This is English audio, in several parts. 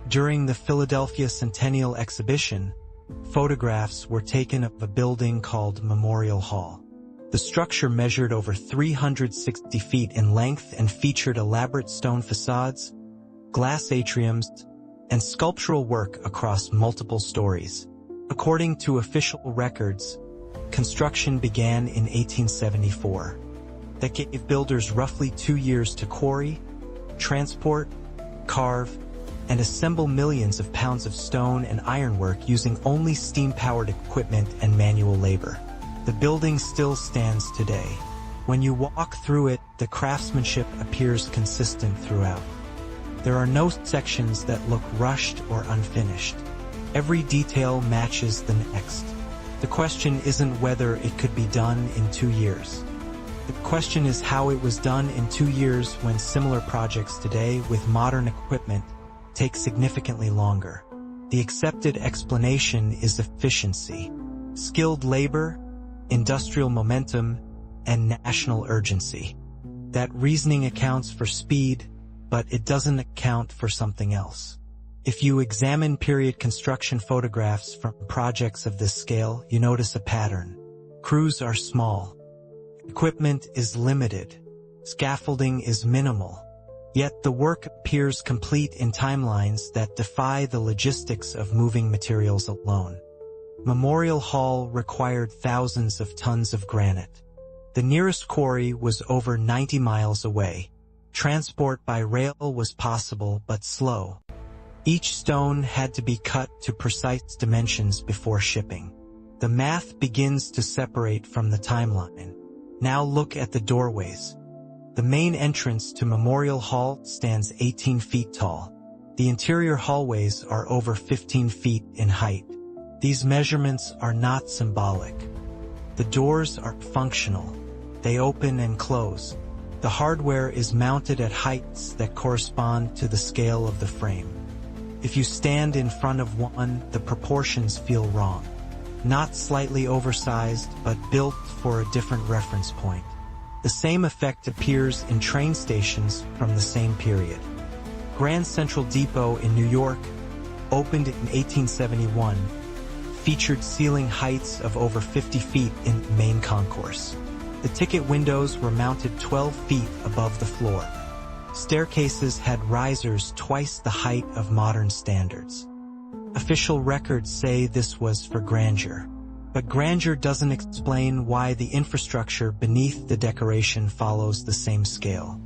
During the Philadelphia Centennial Exhibition, photographs were taken of a building called Memorial Hall. The structure measured over 360 feet in length and featured elaborate stone facades, glass atriums, and sculptural work across multiple stories. According to official records, construction began in 1874. That gave builders roughly 2 years to quarry, transport, carve, and assemble millions of pounds of stone and ironwork using only steam-powered equipment and manual labor. The building still stands today. When you walk through it, the craftsmanship appears consistent throughout. There are no sections that look rushed or unfinished. Every detail matches the next. The question isn't whether it could be done in 2 years. The question is how it was done in 2 years when similar projects today with modern equipment take significantly longer. The accepted explanation is efficiency, skilled labor, industrial momentum, and national urgency. That reasoning accounts for speed, but it doesn't account for something else. If you examine period construction photographs from projects of this scale, you notice a pattern. Crews are small. Equipment is limited. Scaffolding is minimal. Yet the work appears complete in timelines that defy the logistics of moving materials alone. Memorial Hall required thousands of tons of granite. The nearest quarry was over 90 miles away. Transport by rail was possible but slow. Each stone had to be cut to precise dimensions before shipping. The math begins to separate from the timeline. Now look at the doorways. The main entrance to Memorial Hall stands 18 feet tall. The interior hallways are over 15 feet in height. These measurements are not symbolic. The doors are functional. They open and close. The hardware is mounted at heights that correspond to the scale of the frame. If you stand in front of one, the proportions feel wrong. Not slightly oversized, but built for a different reference point. The same effect appears in train stations from the same period. Grand Central Depot in New York, opened in 1871, featured ceiling heights of over 50 feet in the main concourse. The ticket windows were mounted 12 feet above the floor. Staircases had risers twice the height of modern standards. Official records say this was for grandeur. But grandeur doesn't explain why the infrastructure beneath the decoration follows the same scale.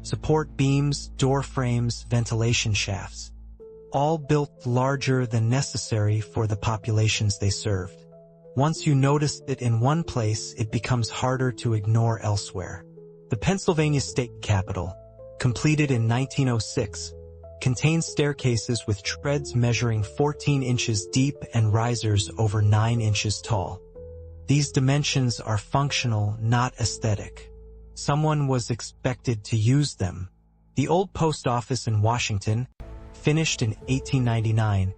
Support beams, door frames, ventilation shafts, all built larger than necessary for the populations they served. Once you notice it in one place, it becomes harder to ignore elsewhere. The Pennsylvania State Capitol, completed in 1906, contains staircases with treads measuring 14 inches deep and risers over 9 inches tall. These dimensions are functional, not aesthetic. Someone was expected to use them. The old post office in Washington, finished in 1899,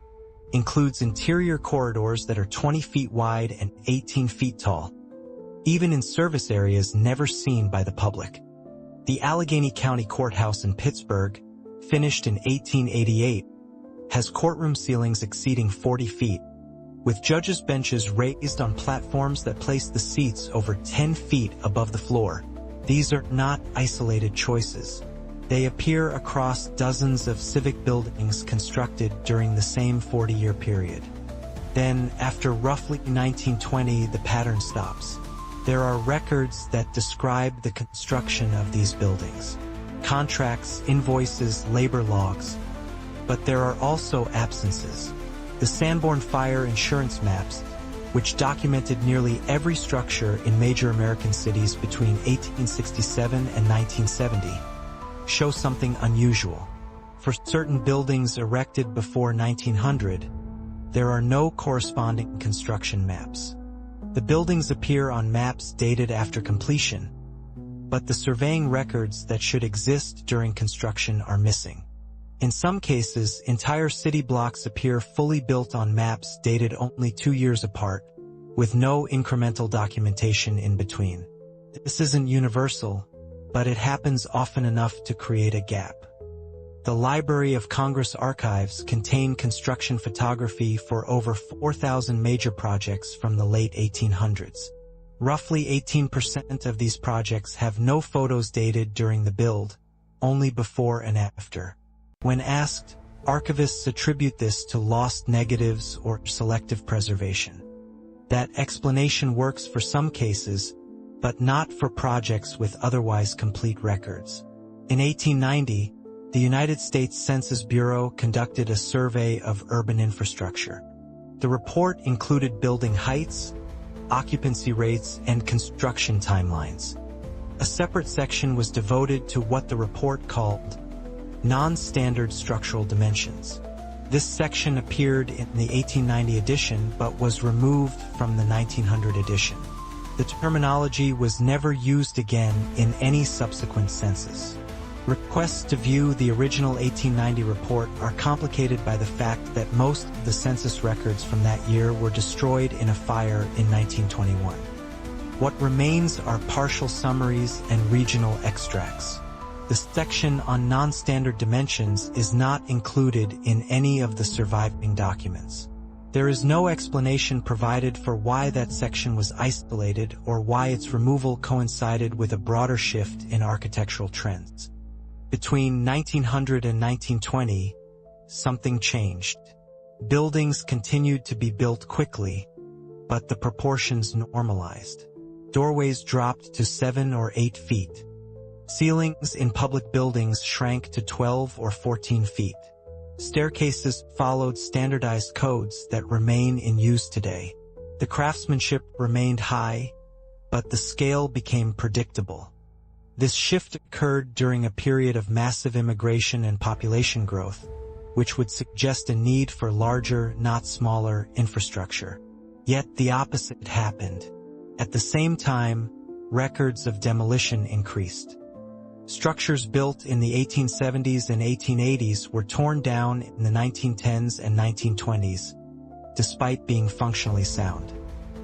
includes interior corridors that are 20 feet wide and 18 feet tall, even in service areas never seen by the public. The Allegheny County Courthouse in Pittsburgh, finished in 1888, has courtroom ceilings exceeding 40 feet, with judges' benches raised on platforms that place the seats over 10 feet above the floor. These are not isolated choices. They appear across dozens of civic buildings constructed during the same 40-year period. Then, after roughly 1920, the pattern stops. There are records that describe the construction of these buildings. Contracts, invoices, labor logs. But there are also absences. The Sanborn Fire Insurance Maps, which documented nearly every structure in major American cities between 1867 and 1970, show something unusual. For certain buildings erected before 1900, there are no corresponding construction maps. The buildings appear on maps dated after completion, but the surveying records that should exist during construction are missing. In some cases, entire city blocks appear fully built on maps dated only 2 years apart, with no incremental documentation in between. This isn't universal, but it happens often enough to create a gap. The Library of Congress archives contain construction photography for over 4,000 major projects from the late 1800s. Roughly 18% of these projects have no photos dated during the build, only before and after. When asked, archivists attribute this to lost negatives or selective preservation. That explanation works for some cases, but not for projects with otherwise complete records. In 1890, the United States Census Bureau conducted a survey of urban infrastructure. The report included building heights, occupancy rates, and construction timelines. A separate section was devoted to what the report called non-standard structural dimensions. This section appeared in the 1890 edition but was removed from the 1900 edition. The terminology was never used again in any subsequent census. Requests to view the original 1890 report are complicated by the fact that most of the census records from that year were destroyed in a fire in 1921. What remains are partial summaries and regional extracts. The section on non-standard dimensions is not included in any of the surviving documents. There is no explanation provided for why that section was isolated or why its removal coincided with a broader shift in architectural trends. Between 1900 and 1920, something changed. Buildings continued to be built quickly, but the proportions normalized. Doorways dropped to 7 or 8 feet. Ceilings in public buildings shrank to 12 or 14 feet. Staircases followed standardized codes that remain in use today. The craftsmanship remained high, but the scale became predictable. This shift occurred during a period of massive immigration and population growth, which would suggest a need for larger, not smaller, infrastructure. Yet the opposite happened. At the same time, records of demolition increased. Structures built in the 1870s and 1880s were torn down in the 1910s and 1920s, despite being functionally sound.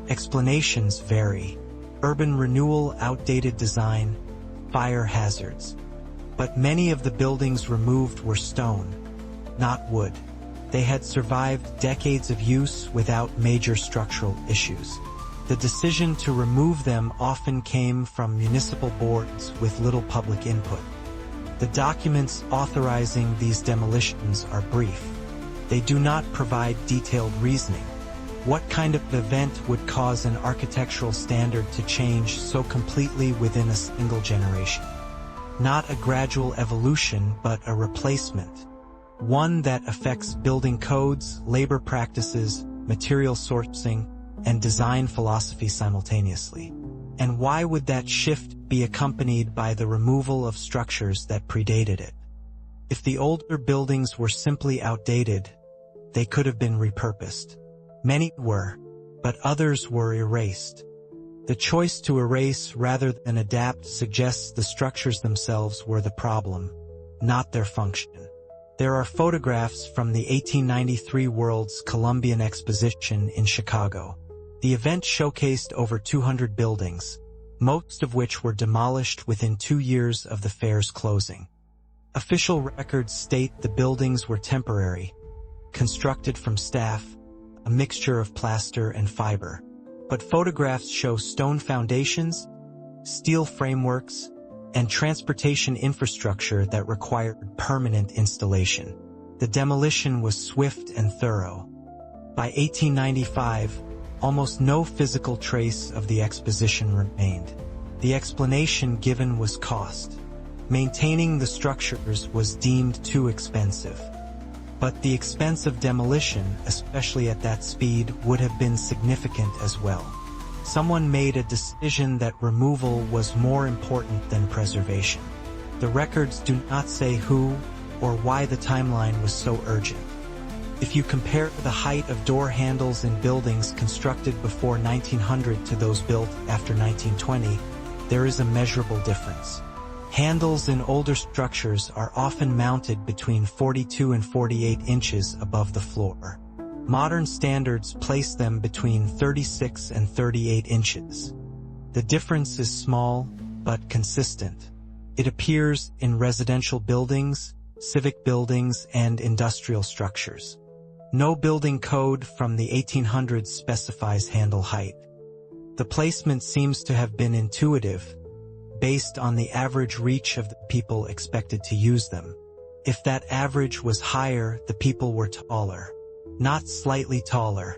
Explanations vary. Urban renewal, outdated design, fire hazards. But many of the buildings removed were stone, not wood. They had survived decades of use without major structural issues. The decision to remove them often came from municipal boards with little public input. The documents authorizing these demolitions are brief. They do not provide detailed reasoning. What kind of event would cause an architectural standard to change so completely within a single generation? Not a gradual evolution, but a replacement. One that affects building codes, labor practices, material sourcing, and design philosophy simultaneously. And why would that shift be accompanied by the removal of structures that predated it? If the older buildings were simply outdated, they could have been repurposed. Many were, but others were erased. The choice to erase rather than adapt suggests the structures themselves were the problem, not their function. There are photographs from the 1893 World's Columbian Exposition in Chicago. The event showcased over 200 buildings, most of which were demolished within 2 years of the fair's closing. Official records state the buildings were temporary, constructed from staff, a mixture of plaster and fiber. But photographs show stone foundations, steel frameworks, and transportation infrastructure that required permanent installation. The demolition was swift and thorough. By 1895, almost no physical trace of the exposition remained. The explanation given was cost. Maintaining the structures was deemed too expensive. But the expense of demolition, especially at that speed, would have been significant as well. Someone made a decision that removal was more important than preservation. The records do not say who or why the timeline was so urgent. If you compare the height of door handles in buildings constructed before 1900 to those built after 1920, there is a measurable difference. Handles in older structures are often mounted between 42 and 48 inches above the floor. Modern standards place them between 36 and 38 inches. The difference is small, but consistent. It appears in residential buildings, civic buildings, and industrial structures. No building code from the 1800s specifies handle height. The placement seems to have been intuitive, based on the average reach of the people expected to use them. If that average was higher, the people were taller. Not slightly taller.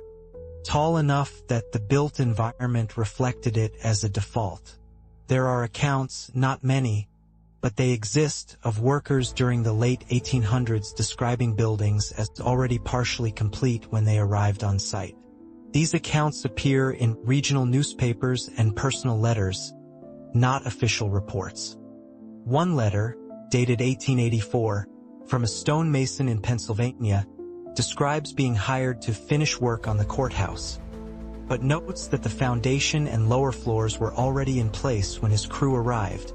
Tall enough that the built environment reflected it as a default. There are accounts, not many, but they exist, of workers during the late 1800s describing buildings as already partially complete when they arrived on site. These accounts appear in regional newspapers and personal letters, not official reports. One letter, dated 1884, from a stonemason in Pennsylvania, describes being hired to finish work on the courthouse, but notes that the foundation and lower floors were already in place when his crew arrived,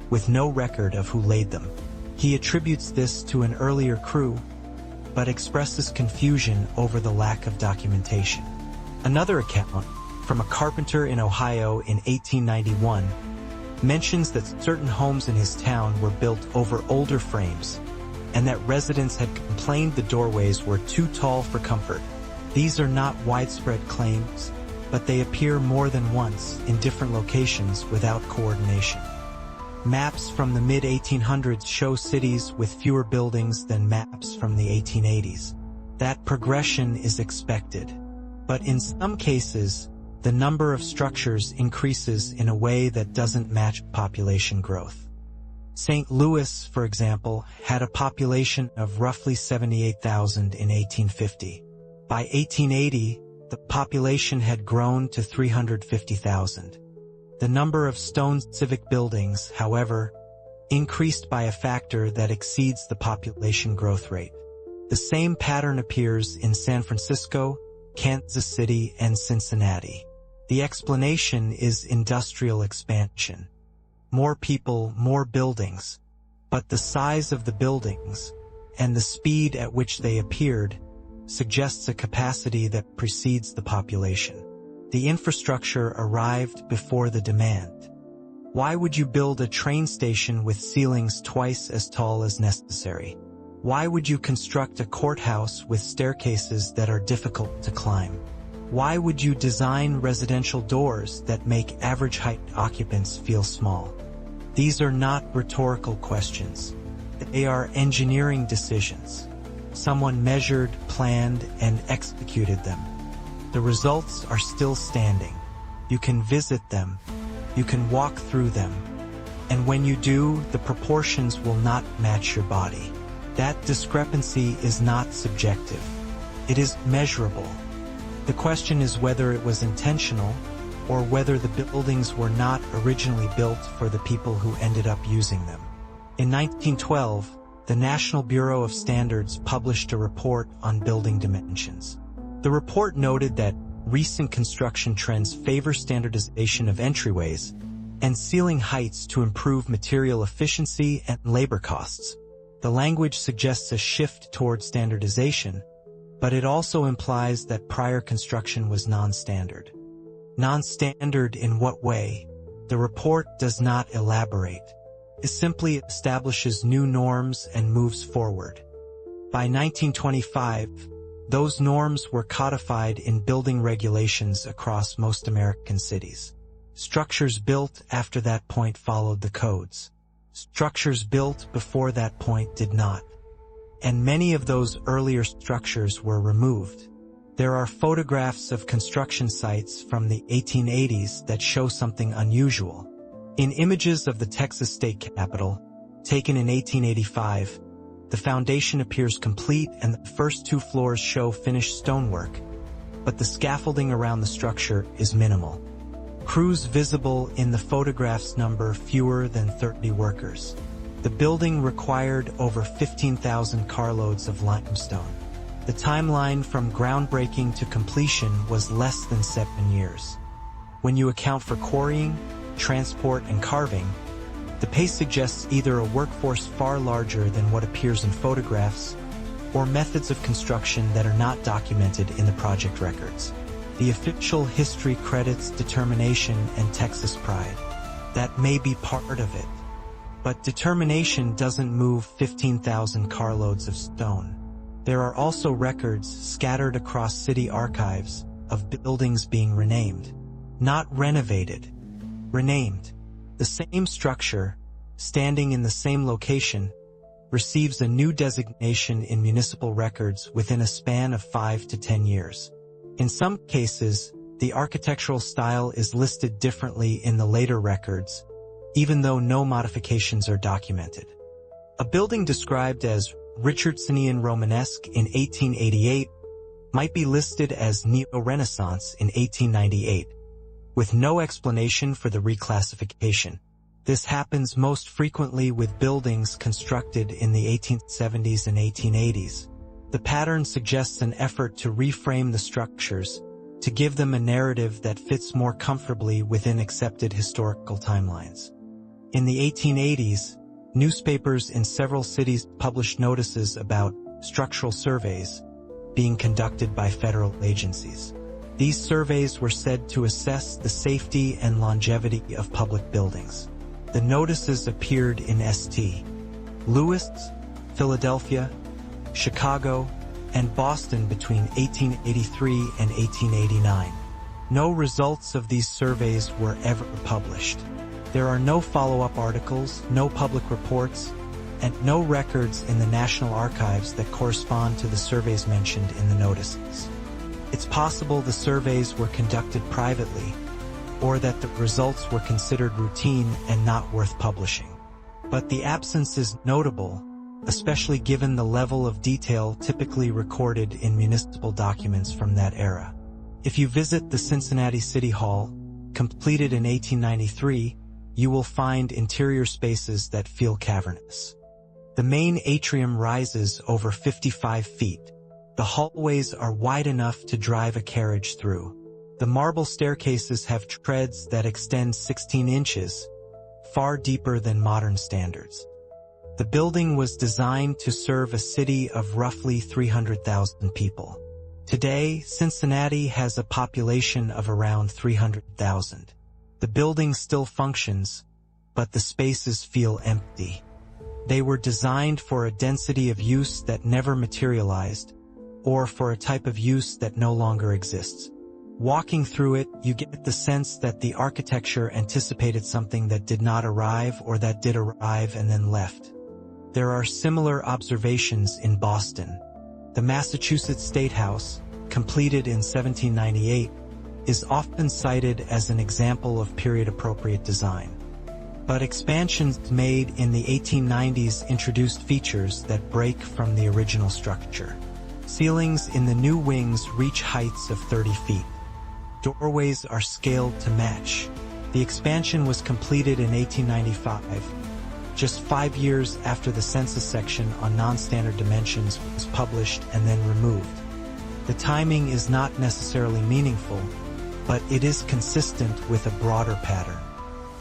with no record of who laid them. He attributes this to an earlier crew, but expresses confusion over the lack of documentation. Another account, from a carpenter in Ohio in 1891, mentions that certain homes in his town were built over older frames, and that residents had complained the doorways were too tall for comfort. These are not widespread claims, but they appear more than once in different locations without coordination. Maps from the mid-1800s show cities with fewer buildings than maps from the 1880s. That progression is expected, but in some cases, the number of structures increases in a way that doesn't match population growth. St. Louis, for example, had a population of roughly 78,000 in 1850. By 1880, the population had grown to 350,000. The number of stone civic buildings, however, increased by a factor that exceeds the population growth rate. The same pattern appears in San Francisco, Kansas City, and Cincinnati. The explanation is industrial expansion. More people, more buildings, but the size of the buildings and the speed at which they appeared suggests a capacity that precedes the population. The infrastructure arrived before the demand. Why would you build a train station with ceilings twice as tall as necessary? Why would you construct a courthouse with staircases that are difficult to climb? Why would you design residential doors that make average height occupants feel small? These are not rhetorical questions. They are engineering decisions. Someone measured, planned, and executed them. The results are still standing. You can visit them. You can walk through them. And when you do, the proportions will not match your body. That discrepancy is not subjective. It is measurable. The question is whether it was intentional or whether the buildings were not originally built for the people who ended up using them. In 1912, the National Bureau of Standards published a report on building dimensions. The report noted that recent construction trends favor standardization of entryways and ceiling heights to improve material efficiency and labor costs. The language suggests a shift toward standardization, but it also implies that prior construction was non-standard. Non-standard in what way? The report does not elaborate. It simply establishes new norms and moves forward. By 1925, those norms were codified in building regulations across most American cities. Structures built after that point followed the codes. Structures built before that point did not. And many of those earlier structures were removed. There are photographs of construction sites from the 1880s that show something unusual. In images of the Texas state capitol, taken in 1885, the foundation appears complete and the first two floors show finished stonework, but the scaffolding around the structure is minimal. Crews visible in the photographs number fewer than 30 workers. The building required over 15,000 carloads of limestone. The timeline from groundbreaking to completion was less than 7 years. When you account for quarrying, transport, and carving, the pace suggests either a workforce far larger than what appears in photographs, or methods of construction that are not documented in the project records. The official history credits determination and Texas pride. That may be part of it. But determination doesn't move 15,000 carloads of stone. There are also records scattered across city archives of buildings being renamed. Not renovated. Renamed. The same structure, standing in the same location, receives a new designation in municipal records within a span of 5 to 10 years. In some cases, the architectural style is listed differently in the later records, even though no modifications are documented. A building described as Richardsonian Romanesque in 1888 might be listed as Neo-Renaissance in 1898, with no explanation for the reclassification. This happens most frequently with buildings constructed in the 1870s and 1880s. The pattern suggests an effort to reframe the structures, to give them a narrative that fits more comfortably within accepted historical timelines. In the 1880s, newspapers in several cities published notices about structural surveys being conducted by federal agencies. These surveys were said to assess the safety and longevity of public buildings. The notices appeared in St. Louis, Philadelphia, Chicago, and Boston between 1883 and 1889. No results of these surveys were ever published. There are no follow-up articles, no public reports, and no records in the National Archives that correspond to the surveys mentioned in the notices. It's possible the surveys were conducted privately, or that the results were considered routine and not worth publishing. But the absence is notable, especially given the level of detail typically recorded in municipal documents from that era. If you visit the Cincinnati City Hall, completed in 1893, you will find interior spaces that feel cavernous. The main atrium rises over 55 feet. The hallways are wide enough to drive a carriage through. The marble staircases have treads that extend 16 inches, far deeper than modern standards. The building was designed to serve a city of roughly 300,000 people. Today, Cincinnati has a population of around 300,000. The building still functions, but the spaces feel empty. They were designed for a density of use that never materialized, or for a type of use that no longer exists. Walking through it, you get the sense that the architecture anticipated something that did not arrive or that did arrive and then left. There are similar observations in Boston. The Massachusetts State House, completed in 1798, is often cited as an example of period-appropriate design. But expansions made in the 1890s introduced features that break from the original structure. Ceilings in the new wings reach heights of 30 feet. Doorways are scaled to match. The expansion was completed in 1895, just 5 years after the census section on non-standard dimensions was published and then removed. The timing is not necessarily meaningful, but it is consistent with a broader pattern.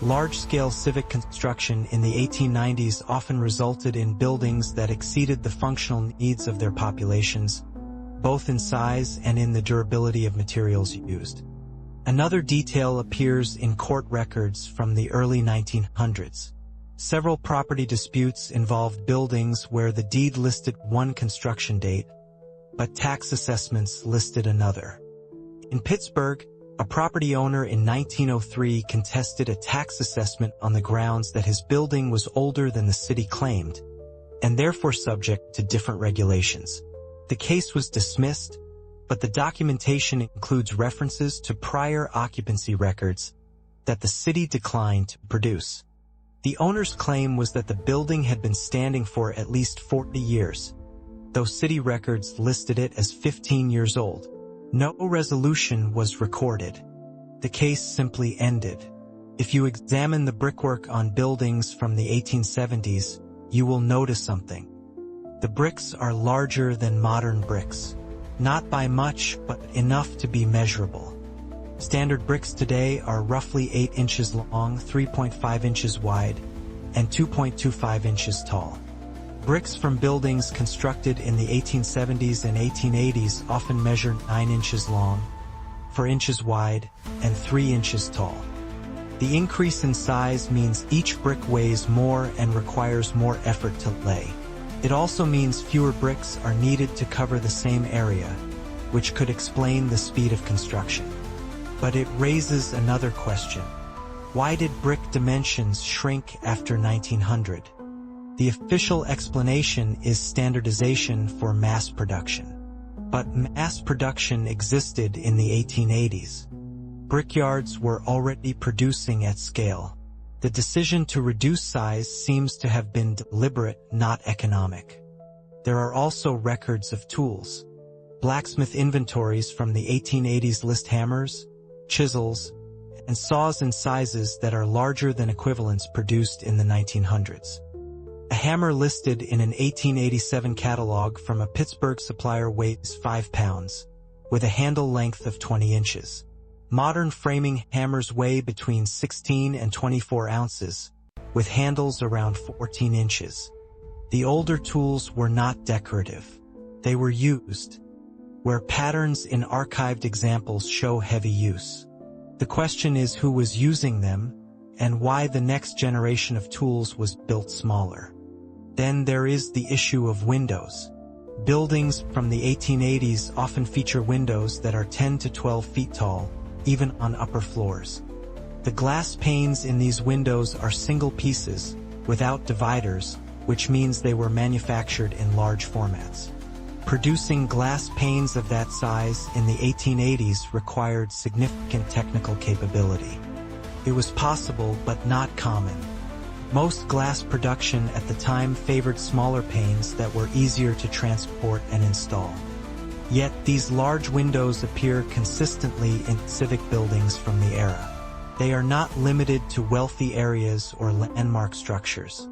Large-scale civic construction in the 1890s often resulted in buildings that exceeded the functional needs of their populations, both in size and in the durability of materials used. Another detail appears in court records from the early 1900s. Several property disputes involved buildings where the deed listed one construction date, but tax assessments listed another. In Pittsburgh, a property owner in 1903 contested a tax assessment on the grounds that his building was older than the city claimed, and therefore subject to different regulations. The case was dismissed, but the documentation includes references to prior occupancy records that the city declined to produce. The owner's claim was that the building had been standing for at least 40 years, though city records listed it as 15 years old. No resolution was recorded. The case simply ended. If you examine the brickwork on buildings from the 1870s, you will notice something. The bricks are larger than modern bricks. Not by much, but enough to be measurable. Standard bricks today are roughly 8 inches long, 3.5 inches wide, and 2.25 inches tall. Bricks from buildings constructed in the 1870s and 1880s often measure 9 inches long, 4 inches wide, and 3 inches tall. The increase in size means each brick weighs more and requires more effort to lay. It also means fewer bricks are needed to cover the same area, which could explain the speed of construction. But it raises another question. Why did brick dimensions shrink after 1900? The official explanation is standardization for mass production. But mass production existed in the 1880s. Brickyards were already producing at scale. The decision to reduce size seems to have been deliberate, not economic. There are also records of tools. Blacksmith inventories from the 1880s list hammers, chisels, and saws in sizes that are larger than equivalents produced in the 1900s. A hammer listed in an 1887 catalog from a Pittsburgh supplier weighs 5 pounds, with a handle length of 20 inches. Modern framing hammers weigh between 16 and 24 ounces, with handles around 14 inches. The older tools were not decorative. They were used, where patterns in archived examples show heavy use. The question is who was using them, and why the next generation of tools was built smaller. Then there is the issue of windows. Buildings from the 1880s often feature windows that are 10 to 12 feet tall, even on upper floors. The glass panes in these windows are single pieces, without dividers, which means they were manufactured in large formats. Producing glass panes of that size in the 1880s required significant technical capability. It was possible but not common. Most glass production at the time favored smaller panes that were easier to transport and install. Yet these large windows appear consistently in civic buildings from the era. They are not limited to wealthy areas or landmark structures.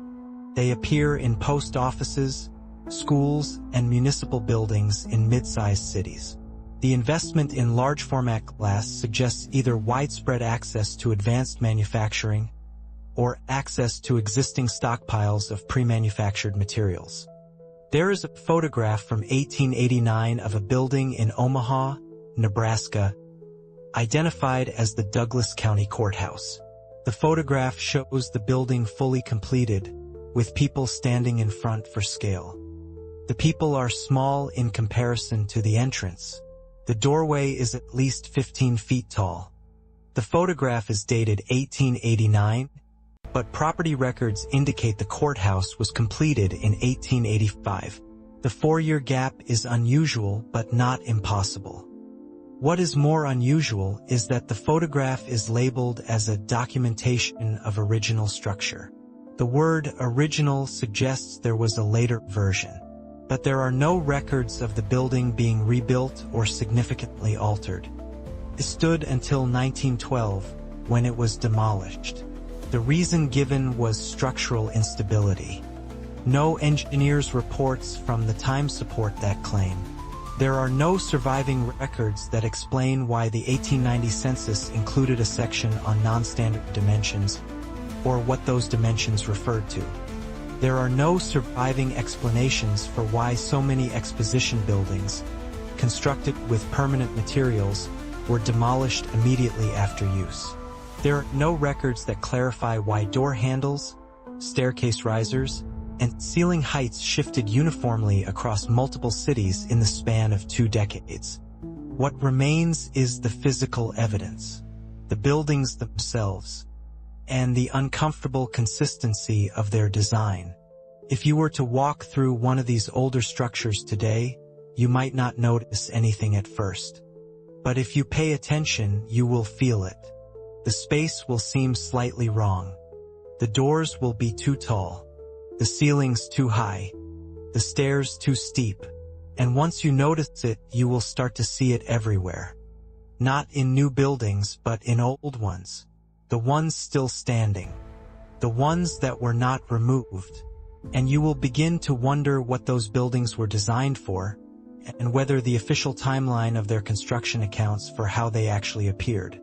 They appear in post offices, schools, and municipal buildings in mid-sized cities. The investment in large format glass suggests either widespread access to advanced manufacturing or access to existing stockpiles of pre-manufactured materials. There is a photograph from 1889 of a building in Omaha, Nebraska, identified as the Douglas County Courthouse. The photograph shows the building fully completed, with people standing in front for scale. The people are small in comparison to the entrance. The doorway is at least 15 feet tall. The photograph is dated 1889, but property records indicate the courthouse was completed in 1885. The 4-year gap is unusual but not impossible. What is more unusual is that the photograph is labeled as a documentation of original structure. The word original suggests there was a later version, but there are no records of the building being rebuilt or significantly altered. It stood until 1912, when it was demolished. The reason given was structural instability. No engineer's reports from the time support that claim. There are no surviving records that explain why the 1890 census included a section on non-standard dimensions, or what those dimensions referred to. There are no surviving explanations for why so many exposition buildings, constructed with permanent materials, were demolished immediately after use. There are no records that clarify why door handles, staircase risers, and ceiling heights shifted uniformly across multiple cities in the span of 2 decades. What remains is the physical evidence, the buildings themselves, and the uncomfortable consistency of their design. If you were to walk through one of these older structures today, you might not notice anything at first. But if you pay attention, you will feel it. The space will seem slightly wrong. The doors will be too tall. The ceilings too high. The stairs too steep. And once you notice it, you will start to see it everywhere. Not in new buildings, but in old ones. The ones still standing. The ones that were not removed. And you will begin to wonder what those buildings were designed for, and whether the official timeline of their construction accounts for how they actually appeared.